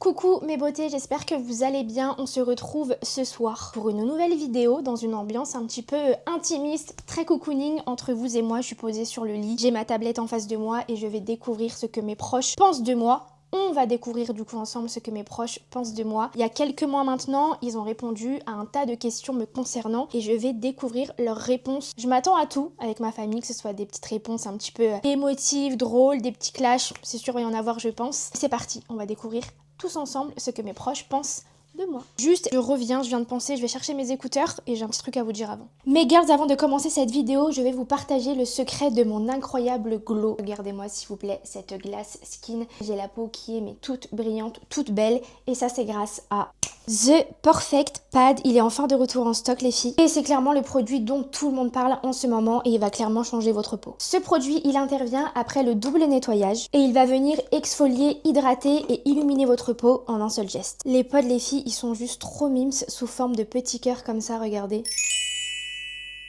Coucou mes beautés, j'espère que vous allez bien. On se retrouve ce soir pour une nouvelle vidéo dans une ambiance un petit peu intimiste, très cocooning entre vous et moi. Je suis posée sur le lit, j'ai ma tablette en face de moi et je vais découvrir ce que mes proches pensent de moi. On va découvrir du coup ensemble ce que mes proches pensent de moi. Il y a quelques mois maintenant, ils ont répondu à un tas de questions me concernant et je vais découvrir leurs réponses. Je m'attends à tout avec ma famille, que ce soit des petites réponses un petit peu émotives, drôles, des petits clashs. C'est sûr, il va y en avoir, je pense. C'est parti, on va découvrir tous ensemble ce que mes proches pensent de moi. Juste, je viens de penser, je vais chercher mes écouteurs et j'ai un petit truc à vous dire avant. Mes girls, avant de commencer cette vidéo, je vais vous partager le secret de mon incroyable glow. Regardez-moi s'il vous plaît cette glace skin. J'ai la peau qui est mais toute brillante, toute belle et ça c'est grâce à The Perfect Pad. Il est enfin de retour en stock les filles et c'est clairement le produit dont tout le monde parle en ce moment et il va clairement changer votre peau. Ce produit il intervient après le double nettoyage et il va venir exfolier, hydrater et illuminer votre peau en un seul geste. Les pods les filles ils sont juste trop mimes sous forme de petits cœurs comme ça, regardez.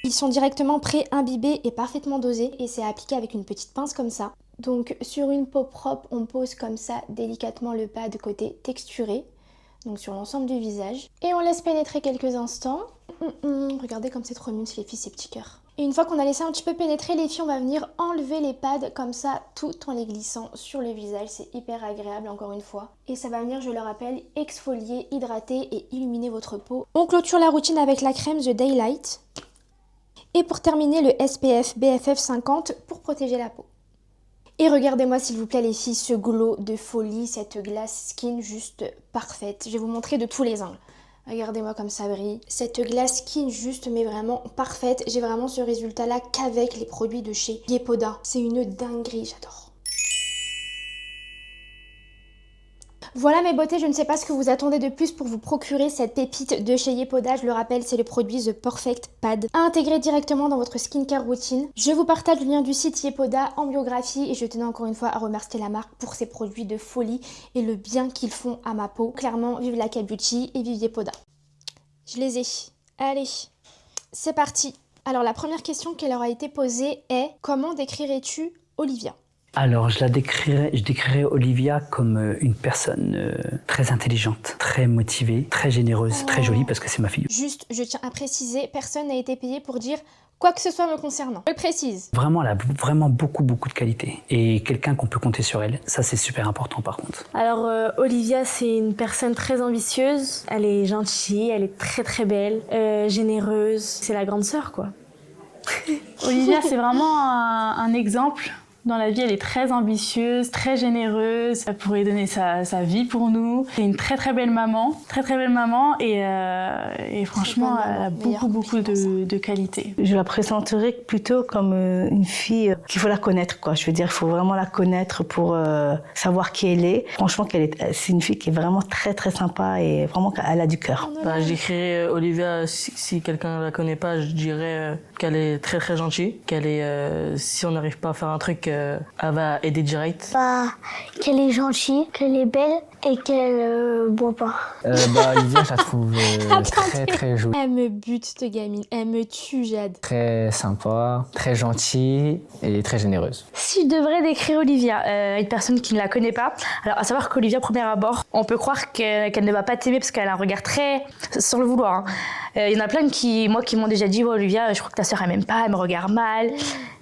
Ils sont directement pré-imbibés et parfaitement dosés et c'est appliqué avec une petite pince comme ça. Donc sur une peau propre on pose comme ça délicatement le pad côté texturé. Donc sur l'ensemble du visage. Et on laisse pénétrer quelques instants. Regardez comme c'est trop mignon les filles, ces petits cœurs. Et une fois qu'on a laissé un petit peu pénétrer les filles, on va venir enlever les pads comme ça, tout en les glissant sur le visage. C'est hyper agréable encore une fois. Et ça va venir, je le rappelle, exfolier, hydrater et illuminer votre peau. On clôture la routine avec la crème The Daylight. Et pour terminer, le SPF BFF 50 pour protéger la peau. Et regardez-moi s'il vous plaît les filles, ce glow de folie, cette glace skin juste parfaite. Je vais vous montrer de tous les angles. Regardez-moi comme ça brille. Cette glace skin juste mais vraiment parfaite. J'ai vraiment ce résultat là qu'avec les produits de chez Yepoda. C'est une dinguerie, j'adore. Voilà mes beautés, je ne sais pas ce que vous attendez de plus pour vous procurer cette pépite de chez Yepoda. Je le rappelle, c'est le produit The Perfect Pad à intégrer directement dans votre skincare routine. Je vous partage le lien du site Yepoda en biographie et je tenais encore une fois à remercier la marque pour ses produits de folie et le bien qu'ils font à ma peau. Clairement, vive la K-Beauty et vive Yepoda. Je les ai. Allez, c'est parti. Alors la première question qui leur a été posée est « Comment décrirais-tu Olivia ?» Alors, je décrirais Olivia comme une personne très intelligente, très motivée, très généreuse, très jolie parce que c'est ma fille. Juste, je tiens à préciser, personne n'a été payé pour dire quoi que ce soit me concernant. Je le précise. Vraiment, elle a vraiment beaucoup de qualités et quelqu'un qu'on peut compter sur elle. Ça, c'est super important par contre. Alors, Olivia, c'est une personne très ambitieuse. Elle est gentille, elle est très belle, généreuse. C'est la grande sœur, quoi. Olivia, c'est vraiment un exemple. Dans la vie, elle est très ambitieuse, très généreuse. Elle pourrait donner sa vie pour nous. C'est une très belle maman, et franchement, elle a beaucoup de qualités. Je la présenterais plutôt comme une fille qu'il faut la connaître, quoi. Je veux dire, il faut vraiment la connaître pour savoir qui elle est. Franchement, c'est une fille qui est vraiment très sympa et vraiment elle a du cœur. Je décrirais Olivia, si quelqu'un ne la connaît pas, je dirais qu'elle est très gentille, qu'elle est, si on n'arrive pas à faire un truc, elle va aider direct. Qu'elle est gentille, qu'elle est belle et qu'elle boit pas. Olivia, je la trouve très jolie. Elle me bute cette gamine, elle me tue Jade. Très sympa, très gentille et très généreuse. Si je devrais décrire Olivia, une personne qui ne la connaît pas, alors à savoir qu'Olivia, premier abord, on peut croire qu'elle ne va pas t'aimer parce qu'elle a un regard très sans le vouloir. Il y en a plein qui m'ont déjà dit, Olivia, je crois que ta sœur elle m'aime pas, elle me regarde mal,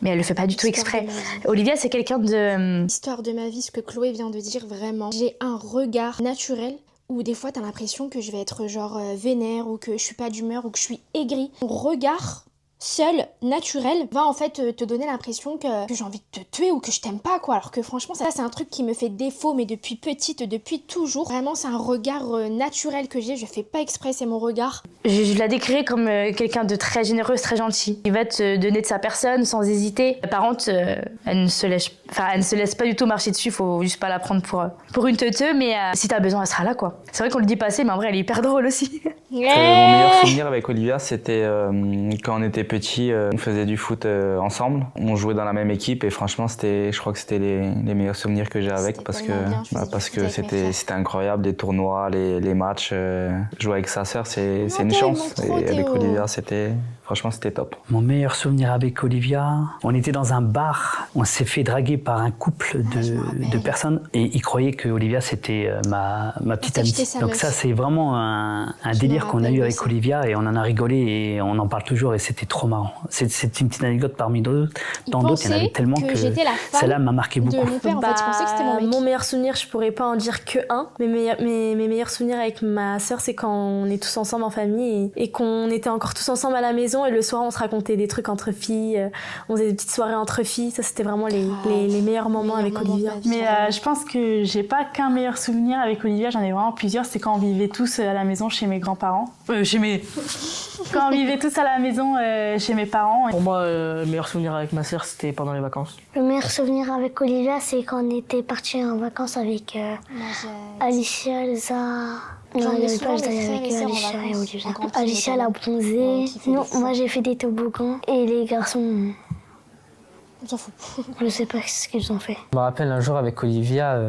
mais elle le fait pas du tout exprès. Olivia, c'est quelqu'un de... Histoire de ma vie, ce que Chloé vient de dire, vraiment. J'ai un regard naturel où des fois t'as l'impression que je vais être genre vénère ou que je suis pas d'humeur ou que je suis aigrie. Mon regard seul, naturel, va en fait te donner l'impression que j'ai envie de te tuer ou que je t'aime pas quoi. Alors que franchement ça c'est un truc qui me fait défaut mais depuis petite, depuis toujours. Vraiment c'est un regard naturel que j'ai, je fais pas exprès, c'est mon regard. Je la décrirais comme quelqu'un de très généreuse, très gentil. Il va te donner de sa personne sans hésiter. Par contre, elle ne se laisse pas du tout marcher dessus, faut juste pas la prendre pour une teuteux, mais si t'as besoin elle sera là quoi. C'est vrai qu'on le dit pas assez mais en vrai elle est hyper drôle aussi. Mon meilleur souvenir avec Olivia c'était quand on était petit, on faisait du foot ensemble, on jouait dans la même équipe et franchement je crois que c'était les meilleurs souvenirs que j'ai avec parce que c'était incroyable, les tournois, les matchs, jouer avec sa sœur c'est une chance et avec Olivia c'était Franchement, c'était top. Mon meilleur souvenir avec Olivia, on était dans un bar, on s'est fait draguer par un couple de personnes et ils croyaient que Olivia c'était ma petite amie. Donc ça c'est vraiment un délire qu'on a eu avec Olivia et on en a rigolé et on en parle toujours et c'était trop marrant. C'est une petite anecdote parmi d'autres. Dans d'autres, il y en avait tellement que celle-là m'a marqué beaucoup. De mon père, en fait, je pensais que c'était mon mec. Mon meilleur souvenir, je pourrais pas en dire que un. Mais mes meilleurs souvenirs avec ma sœur, c'est quand on est tous ensemble en famille et qu'on était encore tous ensemble à la maison et le soir on se racontait des trucs entre filles, on faisait des petites soirées entre filles. Ça c'était vraiment les meilleurs moments avec Olivia. Mais je pense que j'ai pas qu'un meilleur souvenir avec Olivia, j'en ai vraiment plusieurs. C'est quand on vivait tous à la maison chez mes grands-parents. Quand on vivait tous à la maison chez mes parents. Pour moi, le meilleur souvenir avec ma sœur, c'était pendant les vacances. Le meilleur souvenir avec Olivia, c'est quand on était partis en vacances avec Alicia, Elsa. Non, il n'y avait pas Elsa, il y avait Alicia et Olivia. Alicia l'a bronzée. Non, moi j'ai fait des toboggans. Et les garçons, on s'en fout. Je sais pas ce qu'ils ont fait. Je me rappelle un jour avec Olivia,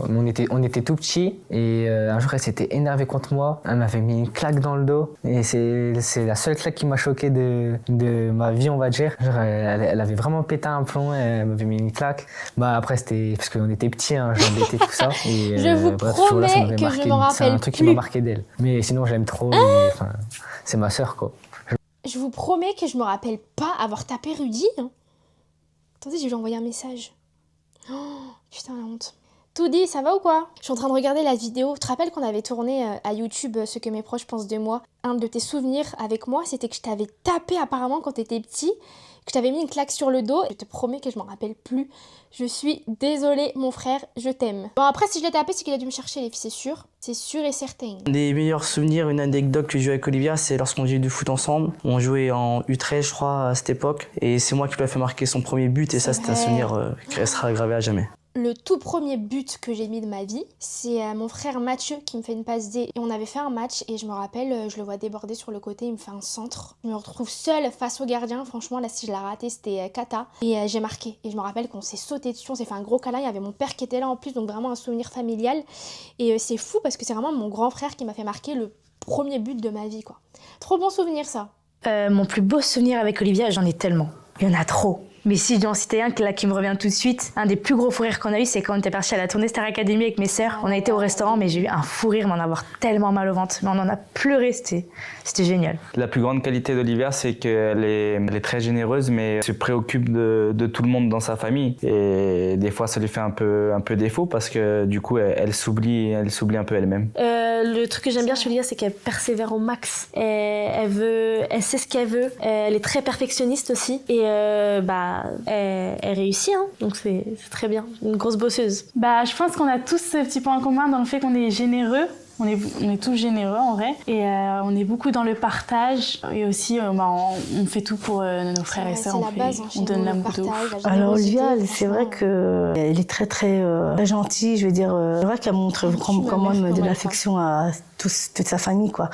on était tout petits et un jour elle s'était énervée contre moi. Elle m'avait mis une claque dans le dos et c'est la seule claque qui m'a choqué de ma vie, on va dire. Genre, elle avait vraiment pété un plomb, elle m'avait mis une claque. Après c'était parce qu'on était petits, hein, j'embêtais tout ça. Et, je vous promets que je m'en rappelle plus. C'est un truc qui m'a marqué d'elle. Mais sinon je l'aime trop. C'est ma sœur quoi. Je vous promets que je me rappelle pas avoir tapé Rudy. Hein. Attendez, j'ai envoyé un message. Oh, putain, la honte. Tout dit, ça va ou quoi? Je suis en train de regarder la vidéo. Tu te rappelles qu'on avait tourné à YouTube ce que mes proches pensent de moi? Un de tes souvenirs avec moi, c'était que je t'avais tapé apparemment quand t'étais petit, que je t'avais mis une claque sur le dos. Je te promets que je m'en rappelle plus. Je suis désolée, mon frère, je t'aime. Bon, après, si je l'ai tapé, c'est qu'il a dû me chercher, les filles, c'est sûr. C'est sûr et certain. Des meilleurs souvenirs, une anecdote que j'ai joué avec Olivia, c'est lorsqu'on jouait du foot ensemble. On jouait en U13, je crois, à cette époque. Et c'est moi qui lui ai fait marquer son premier but. Et ça, c'est un souvenir qui restera gravé à jamais. Le tout premier but que j'ai mis de ma vie, c'est mon frère Mathieu qui me fait une passe D. Et on avait fait un match et je me rappelle, je le vois déborder sur le côté, il me fait un centre. Je me retrouve seule face au gardien. Franchement, là, si je l'ai raté, c'était cata. Et j'ai marqué. Et je me rappelle qu'on s'est sauté dessus, on s'est fait un gros câlin. Il y avait mon père qui était là en plus, donc vraiment un souvenir familial. Et c'est fou parce que c'est vraiment mon grand frère qui m'a fait marquer le premier but de ma vie, quoi. Trop bon souvenir, ça. Mon plus beau souvenir avec Olivia, j'en ai tellement. Il y en a trop. Mais si je dois en citer un là, qui me revient tout de suite, un des plus gros fous rires qu'on a eu, c'est quand on était partis à la tournée Star Academy avec mes sœurs. On a été au restaurant, mais j'ai eu un fou rire, m'en avoir tellement mal au ventre. Mais on en a pleuré, c'était génial. La plus grande qualité d'Olivia, c'est qu'elle est très généreuse, mais elle se préoccupe de tout le monde dans sa famille. Et des fois, ça lui fait un peu défaut parce que du coup, elle s'oublie un peu elle-même. Le truc que j'aime bien chez Olivia, c'est qu'elle persévère au max. Elle sait ce qu'elle veut. Elle est très perfectionniste aussi. Et elle réussit, hein. Donc c'est très bien. Une grosse bosseuse. Je pense qu'on a tous ce petit point en commun dans le fait qu'on est généreux. On est tous généreux en vrai et on est beaucoup dans le partage et aussi on fait tout pour nos frères et sœurs, on donne l'amour de ouf. Alors Olivia, c'est vrai qu'elle est très très gentille, je veux dire, c'est vrai qu'elle montre quand même de l'affection à toute sa famille, quoi,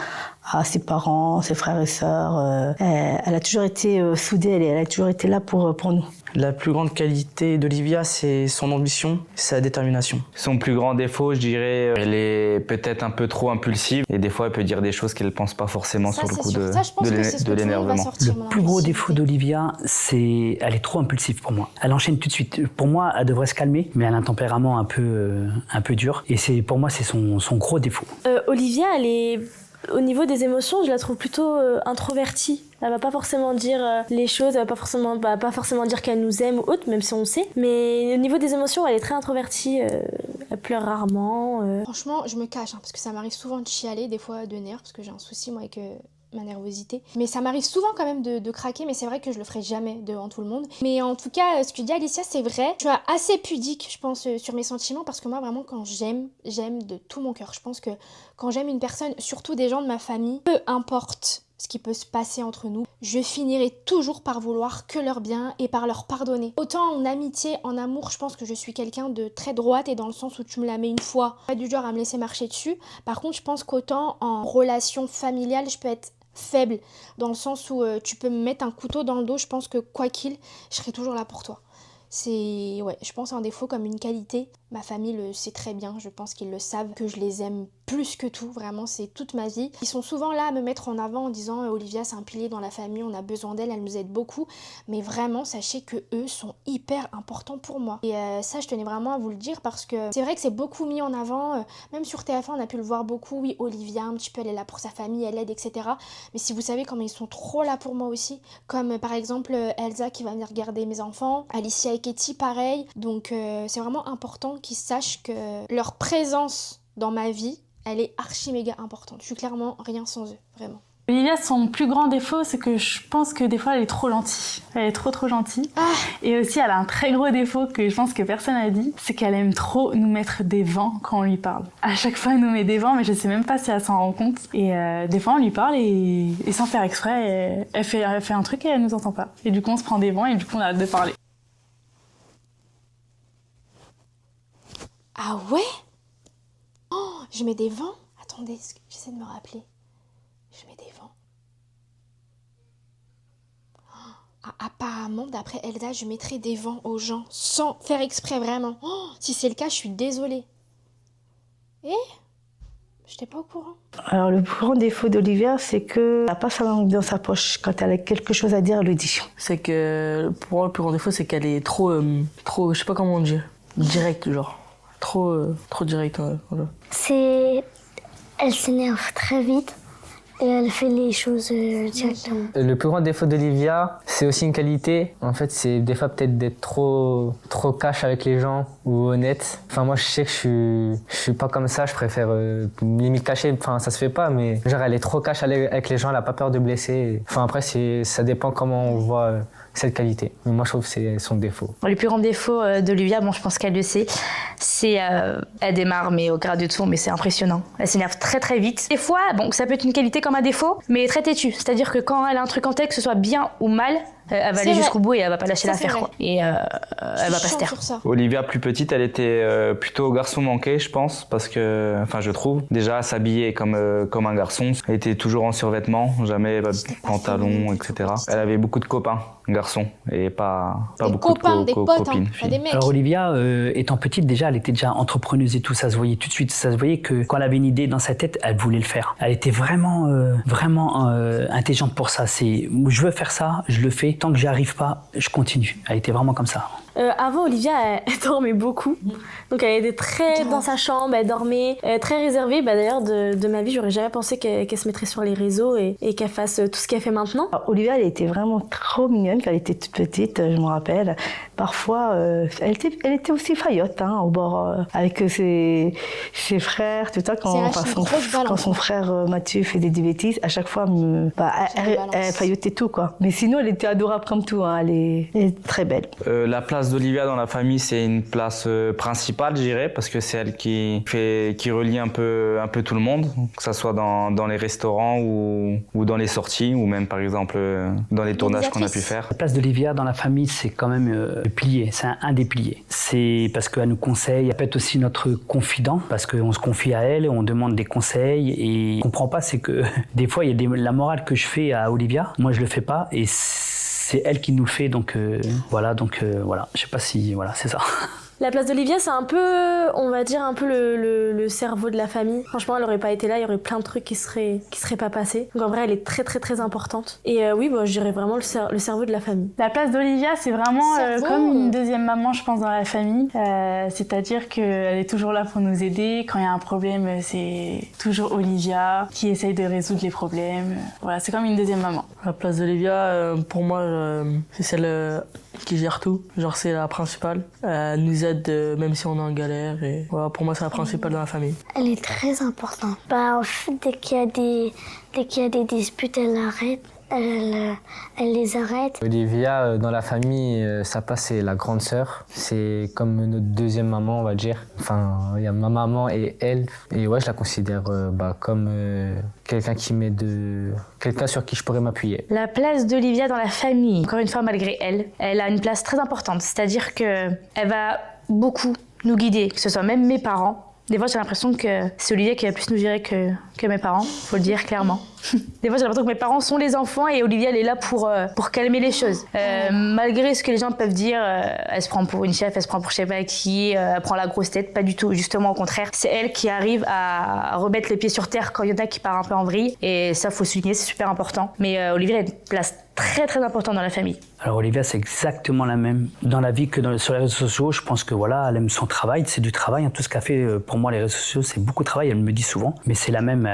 à ses parents, ses frères et sœurs. Elle a toujours été soudée, elle a toujours été là pour nous. La plus grande qualité d'Olivia, c'est son ambition, sa détermination. Son plus grand défaut, je dirais, elle est peut-être un peu trop impulsive et des fois elle peut dire des choses qu'elle ne pense pas forcément sur le coup de l'énervement. Le plus gros défaut d'Olivia, c'est elle est trop impulsive pour moi. Elle enchaîne tout de suite. Pour moi, elle devrait se calmer, mais elle a un tempérament un peu dur et pour moi c'est son gros défaut. Olivia, elle est... Au niveau des émotions, je la trouve plutôt introvertie. Elle va pas forcément dire les choses, elle va pas forcément dire qu'elle nous aime ou autre, même si on le sait. Mais au niveau des émotions, elle est très introvertie. Elle pleure rarement. Franchement, je me cache, parce que ça m'arrive souvent de chialer, des fois de nerfs, parce que j'ai un souci, moi, avec ma nervosité. Mais ça m'arrive souvent quand même de craquer, mais c'est vrai que je le ferai jamais devant tout le monde. Mais en tout cas, ce que dit Alicia, c'est vrai. Je suis assez pudique, je pense, sur mes sentiments, parce que moi, vraiment, quand j'aime de tout mon cœur. Je pense que quand j'aime une personne, surtout des gens de ma famille, peu importe ce qui peut se passer entre nous, je finirai toujours par vouloir que leur bien et par leur pardonner. Autant en amitié, en amour, je pense que je suis quelqu'un de très droite et dans le sens où tu me la mets une fois, pas du genre à me laisser marcher dessus. Par contre, je pense qu'autant en relation familiale, je peux être faible, dans le sens où tu peux me mettre un couteau dans le dos, je pense que quoi qu'il, je serai toujours là pour toi. C'est, ouais, je pense un défaut comme une qualité. Ma famille le sait très bien, je pense qu'ils le savent, que je les aime plus que tout, vraiment c'est toute ma vie. Ils sont souvent là à me mettre en avant en disant Olivia c'est un pilier dans la famille, on a besoin d'elle, elle nous aide beaucoup. Mais vraiment sachez que eux sont hyper importants pour moi. Et ça je tenais vraiment à vous le dire parce que c'est vrai que c'est beaucoup mis en avant, même sur TF1 on a pu le voir beaucoup, oui Olivia un petit peu elle est là pour sa famille, elle aide etc. Mais si vous savez comment ils sont trop là pour moi aussi, comme par exemple Elsa qui va venir garder mes enfants, Alicia et Katie pareil, donc c'est vraiment important qu'ils sachent que leur présence dans ma vie, elle est archi méga importante. Je suis clairement rien sans eux, vraiment. Olivia, son plus grand défaut, c'est que je pense que des fois, elle est trop gentille. Elle est trop gentille. Ah. Et aussi, elle a un très gros défaut que je pense que personne n'a dit, c'est qu'elle aime trop nous mettre des vents quand on lui parle. À chaque fois, elle nous met des vents, mais je sais même pas si elle s'en rend compte. Et des fois, on lui parle et sans faire exprès, elle fait un truc et elle nous entend pas. Et du coup, on se prend des vents et du coup, on arrête de parler. Ah ouais? Oh, je mets des vents? Attendez, j'essaie de me rappeler. Je mets des vents. Ah, apparemment, d'après Elsa, je mettrai des vents aux gens sans faire exprès, vraiment. Oh, si c'est le cas, je suis désolée. Eh? J'étais pas au courant. Alors, le plus grand défaut d'Olivia, c'est qu'elle n'a pas sa langue dans sa poche. Quand elle a quelque chose à dire, elle le dit. C'est que, pour moi, le plus grand défaut, c'est qu'elle est trop, je sais pas comment dire, directe, genre. Trop direct, voilà. Elle s'énerve très vite et elle fait les choses directement. Le plus grand défaut d'Olivia, c'est aussi une qualité. En fait, c'est des fois peut-être d'être trop cash avec les gens ou honnête. Enfin, moi, je sais que je suis pas comme ça. Je préfère limite cacher. Enfin, ça se fait pas, mais genre, elle est trop cash avec les gens. Elle a pas peur de blesser. Enfin, après, ça dépend comment on voit cette qualité. Mais moi, je trouve que c'est son défaut. Le plus grand défaut d'Olivia, bon, je pense qu'elle le sait, c'est elle démarre, mais au grade de tout, mais c'est impressionnant. Elle s'énerve très très vite. Des fois, bon, ça peut être une qualité comme un défaut, mais très têtue. C'est-à-dire que quand elle a un truc en tête, que ce soit bien ou mal, elle va aller jusqu'au bout et elle va pas lâcher l'affaire, quoi. Et elle va pas se taire. Olivia, plus petite, elle était plutôt garçon manqué, je pense, parce que, enfin, je trouve. Déjà, s'habiller comme un garçon. Elle était toujours en survêtement, jamais pantalon, etc. Elle avait beaucoup de copains, garçons, et pas beaucoup de copines. Hein, des mecs. Alors Olivia, étant petite, déjà, elle était déjà entrepreneuse et tout, ça se voyait tout de suite. Ça se voyait que quand elle avait une idée dans sa tête, elle voulait le faire. Elle était vraiment intelligente pour ça. C'est, je veux faire ça, je le fais. Tant que j'y arrive pas, je continue. Elle était vraiment comme ça. Avant, Olivia, elle dormait beaucoup. Donc, elle était très dans sa chambre, elle dormait, très réservée. D'ailleurs, de ma vie, j'aurais jamais pensé qu'elle se mettrait sur les réseaux et qu'elle fasse tout ce qu'elle fait maintenant. Alors, Olivia, elle était vraiment trop mignonne quand elle était toute petite, je me rappelle. Parfois, elle était aussi faillotte, hein, au bord, avec ses frères, tout ça. Quand son frère Mathieu faisait des bêtises, à chaque fois, elle faillotait tout, quoi. Mais sinon, elle était adorable comme tout, hein. Elle est très belle. La place d'Olivia dans la famille, c'est une place principale, je dirais, parce que c'est elle qui relie un peu tout le monde, que ça soit dans les restaurants ou dans les sorties, ou même par exemple dans les tournages qu'on a pu faire. La place d'Olivia dans la famille, c'est quand même le pilier, c'est un des piliers. C'est parce qu'elle nous conseille, elle peut être aussi notre confident, parce qu'on se confie à elle, on demande des conseils, et on comprend pas, c'est que des fois, il y a la morale que je fais à Olivia, moi je le fais pas, et c'est elle qui nous le fait, donc voilà, je sais pas si, voilà, c'est ça. La place d'Olivia, c'est un peu, on va dire, un peu le cerveau de la famille. Franchement, elle aurait pas été là, il y aurait plein de trucs qui seraient pas passés. Donc en vrai, elle est très très très importante. Et oui, je dirais vraiment le cerveau de la famille. La place d'Olivia, c'est vraiment comme une deuxième maman, je pense, dans la famille. C'est-à-dire qu'elle est toujours là pour nous aider. Quand il y a un problème, c'est toujours Olivia qui essaye de résoudre les problèmes. Voilà, c'est comme une deuxième maman. La place d'Olivia, pour moi, c'est celle qui gère tout. Genre, c'est la principale. Elle nous aide même si on est en galère. Et voilà, pour moi, c'est la principale dans la famille. Elle est très importante. En fait, dès qu'il y a des disputes, elle arrête. Elle les arrête. Olivia, dans la famille, sa place, c'est la grande sœur. C'est comme notre deuxième maman, on va dire. Enfin, il y a ma maman et elle. Et ouais, je la considère comme quelqu'un qui quelqu'un sur qui je pourrais m'appuyer. La place d'Olivia dans la famille, encore une fois, malgré elle a une place très importante. C'est-à-dire qu'elle va beaucoup nous guider, que ce soit même mes parents. Des fois, j'ai l'impression que c'est Olivia qui va plus nous gérer que que mes parents, faut le dire clairement. Des fois, j'ai l'impression que mes parents sont les enfants et Olivia, elle est là pour calmer les choses. Malgré ce que les gens peuvent dire, elle se prend pour une chef, elle se prend pour je sais pas qui, elle prend la grosse tête, pas du tout. Justement, au contraire, c'est elle qui arrive à remettre les pieds sur terre quand il y en a qui partent un peu en vrille. Et ça, faut souligner, c'est super important. Mais Olivia a une place très très importante dans la famille. Alors Olivia, c'est exactement la même dans la vie que sur les réseaux sociaux. Je pense que voilà, elle aime son travail, c'est du travail. Tout ce qu'elle fait pour moi, les réseaux sociaux, c'est beaucoup de travail. Elle me dit souvent, mais c'est la même.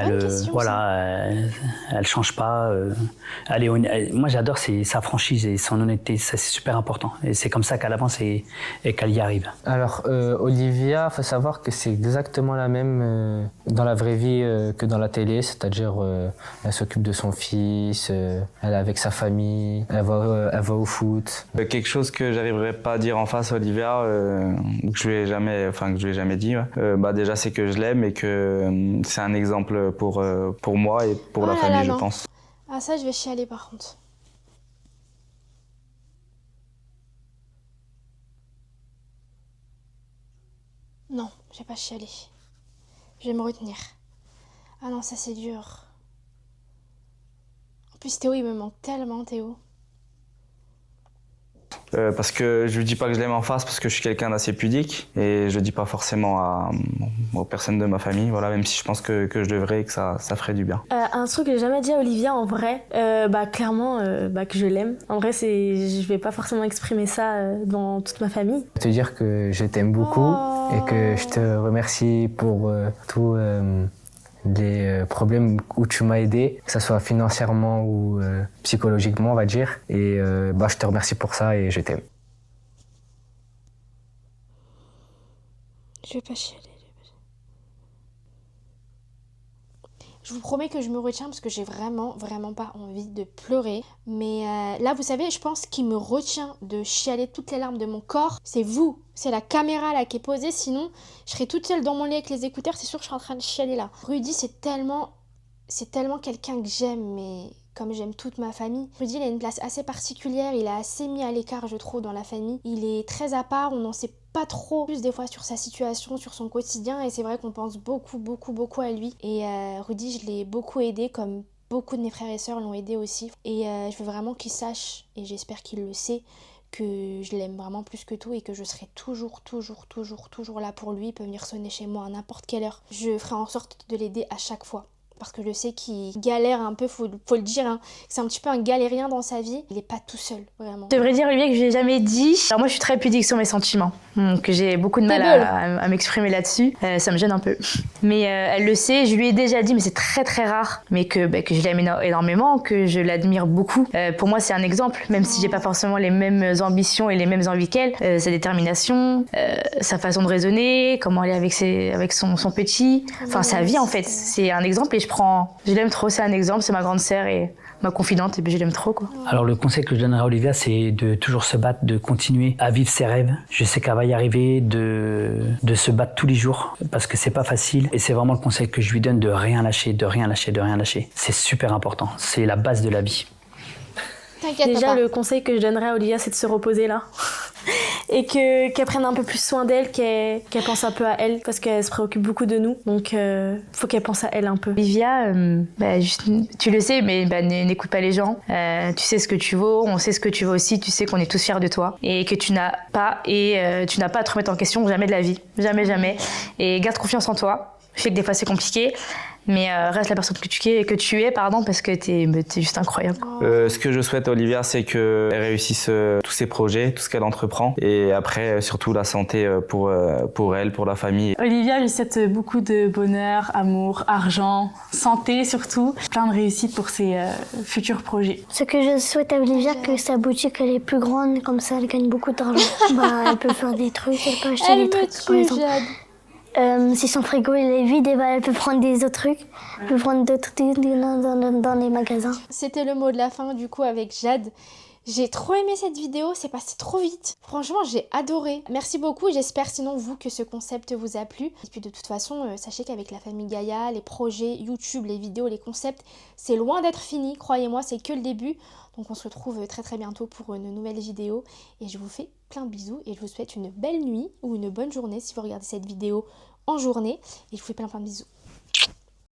Elle change pas. Moi, j'adore sa franchise et son honnêteté. Ça, c'est super important. Et c'est comme ça qu'elle avance et qu'elle y arrive. Alors Olivia, faut savoir que c'est exactement la même dans la vraie vie que dans la télé. C'est-à-dire, elle s'occupe de son fils, elle est avec sa famille, elle va au foot. Quelque chose que j'arriverai pas à dire en face à Olivia, que je lui ai jamais dit. Déjà, c'est que je l'aime et que c'est un exemple pour moi et pour la famille, je pense. Ah ça, je vais chialer par contre. Non, je vais pas chialer. Je vais me retenir. Ah non, ça c'est dur. En plus, Théo, il me manque tellement, Théo. Parce que je lui dis pas que je l'aime en face parce que je suis quelqu'un d'assez pudique et je le dis pas forcément aux personnes de ma famille, voilà, même si je pense que je devrais et que ça ferait du bien. Un truc que j'ai jamais dit à Olivia en vrai, clairement que je l'aime. En vrai, je vais pas forcément exprimer ça dans toute ma famille. Te dire que je t'aime beaucoup et que je te remercie pour tout. Les problèmes où tu m'as aidé, que ce soit financièrement ou psychologiquement, on va dire. Et je te remercie pour ça et je t'aime. Je vais pas chialer. Je vous promets que je me retiens parce que j'ai vraiment pas envie de pleurer. Mais là, vous savez, je pense qu'il me retient de chialer toutes les larmes de mon corps. C'est vous, c'est la caméra là qui est posée. Sinon, je serais toute seule dans mon lit avec les écouteurs. C'est sûr que je serais en train de chialer là. Rudy, c'est tellement quelqu'un que j'aime, mais comme j'aime toute ma famille. Rudy, il a une place assez particulière. Il est assez mis à l'écart, je trouve, dans la famille. Il est très à part. On n'en sait pas trop plus des fois sur sa situation, sur son quotidien, et c'est vrai qu'on pense beaucoup à lui. Et Rudy, je l'ai beaucoup aidé, comme beaucoup de mes frères et sœurs l'ont aidé aussi. Et je veux vraiment qu'il sache, et j'espère qu'il le sait, que je l'aime vraiment plus que tout et que je serai toujours là pour lui. Il peut venir sonner chez moi à n'importe quelle heure. Je ferai en sorte de l'aider à chaque fois. Parce que je sais qu'il galère un peu, faut le dire, hein. C'est un petit peu un galérien dans sa vie. Il est pas tout seul, vraiment. Je devrais dire, Olivier, que je l'ai jamais dit. Alors moi, je suis très pudique sur mes sentiments. Que j'ai beaucoup de mal à m'exprimer là-dessus. Ça me gêne un peu. Mais elle le sait, je lui ai déjà dit, mais c'est très rare. Mais que je l'aime énormément, que je l'admire beaucoup. Pour moi, c'est un exemple, même si j'ai pas forcément les mêmes ambitions et les mêmes envies qu'elle. Sa détermination, sa façon de raisonner, comment elle est avec son petit. Enfin, sa vie, en fait. C'est un exemple et je l'aime trop, c'est un exemple, c'est ma grande sœur et ma confidente, et puis je l'aime trop, quoi. Alors le conseil que je donnerais à Olivia, c'est de toujours se battre, de continuer à vivre ses rêves. Je sais qu'elle va y arriver, de se battre tous les jours, parce que c'est pas facile. Et c'est vraiment le conseil que je lui donne, de rien lâcher. C'est super important, c'est la base de la vie. Déjà, le conseil que je donnerais à Olivia, c'est de se reposer là. Et qu'elle prenne un peu plus soin d'elle, qu'elle pense un peu à elle, parce qu'elle se préoccupe beaucoup de nous. Donc, faut qu'elle pense à elle un peu. Olivia, tu le sais, mais n'écoute pas les gens. Tu sais ce que tu vaux, on sait ce que tu vaux aussi. Tu sais qu'on est tous fiers de toi. Et que tu n'as pas à te remettre en question jamais de la vie. Jamais. Et garde confiance en toi. Je sais que des fois, c'est compliqué. Mais reste la personne que tu es, parce que t'es juste incroyable. Ce que je souhaite à Olivia, c'est qu'elle réussisse tous ses projets, tout ce qu'elle entreprend. Et après, surtout la santé pour elle, pour la famille. Olivia, je lui souhaite beaucoup de bonheur, amour, argent, santé surtout. Plein de réussite pour ses futurs projets. Ce que je souhaite à Olivia, que sa boutique elle est plus grande, comme ça elle gagne beaucoup d'argent. Elle peut faire des trucs, elle peut acheter des trucs, par exemple. Si son frigo il est vide, elle peut prendre des autres trucs. Elle peut prendre d'autres trucs dans les magasins. C'était le mot de la fin du coup avec Jade. J'ai trop aimé cette vidéo, c'est passé trop vite. Franchement, j'ai adoré. Merci beaucoup, j'espère sinon vous que ce concept vous a plu. Et puis de toute façon, sachez qu'avec la famille Gaïa, les projets YouTube, les vidéos, les concepts, c'est loin d'être fini. Croyez-moi, c'est que le début. Donc on se retrouve très bientôt pour une nouvelle vidéo. Et je vous fais plein de bisous et je vous souhaite une belle nuit ou une bonne journée si vous regardez cette vidéo en journée. Et je vous fais plein de bisous.